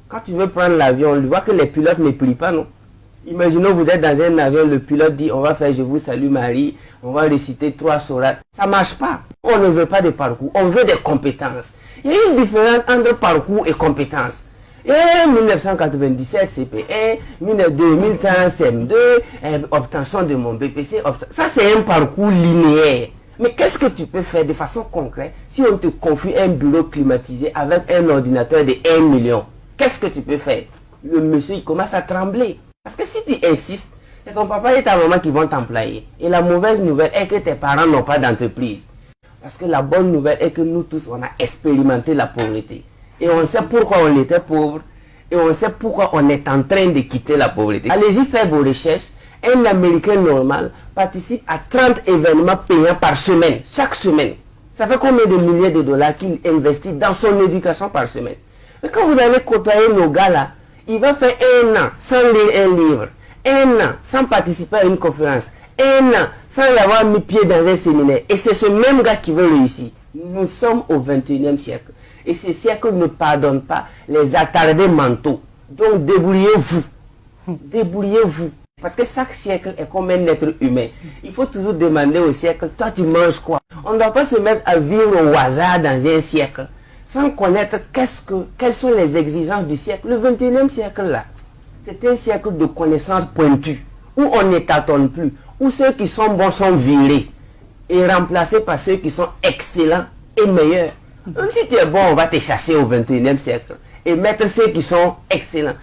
Quand tu veux prendre l'avion, on voit que les pilotes ne prient pas, non? Imaginons vous êtes dans un avion, le pilote dit on va faire je vous salue Marie, on va réciter 3 sourates. Ça ne marche pas. On ne veut pas de parcours, on veut des compétences. Il y a une différence entre parcours et compétences. Et 1997 CP1, 2015 CM2, obtention de mon BPC, ça c'est un parcours linéaire. Mais qu'est-ce que tu peux faire de façon concrète si on te confie un bureau climatisé avec un ordinateur de 1 million? Qu'est-ce que tu peux faire? Le monsieur il commence à trembler. Parce que si tu insistes, c'est ton papa et ta maman qui vont t'employer. Et la mauvaise nouvelle est que tes parents n'ont pas d'entreprise. Parce que la bonne nouvelle est que nous tous, on a expérimenté la pauvreté. Et on sait pourquoi on était pauvre. Et on sait pourquoi on est en train de quitter la pauvreté. Allez-y faire vos recherches. Un Américain normal participe à 30 événements payants par semaine. Chaque semaine. Ça fait combien de milliers de dollars qu'il investit dans son éducation par semaine? Mais quand vous allez côtoyer nos gars là, il va faire 1 an sans lire un livre. 1 an sans participer à une conférence. 1 an sans avoir mis pied dans un séminaire. Et c'est ce même gars qui veut réussir. Nous sommes au 21e siècle. Et ce siècle ne pardonne pas les attardés mentaux. Donc débrouillez-vous. Débrouillez-vous. Parce que chaque siècle est comme un être humain. Il faut toujours demander au siècle, toi tu manges quoi? On ne doit pas se mettre à vivre au hasard dans un siècle. Sans connaître quelles sont les exigences du siècle. Le 21e siècle là, c'est un siècle de connaissances pointues. Où on ne tâtonne plus. Où ceux qui sont bons sont virés. Et remplacés par ceux qui sont excellents et meilleurs. Même si tu es bon, on va te chasser au 21e siècle. Et mettre ceux qui sont excellents.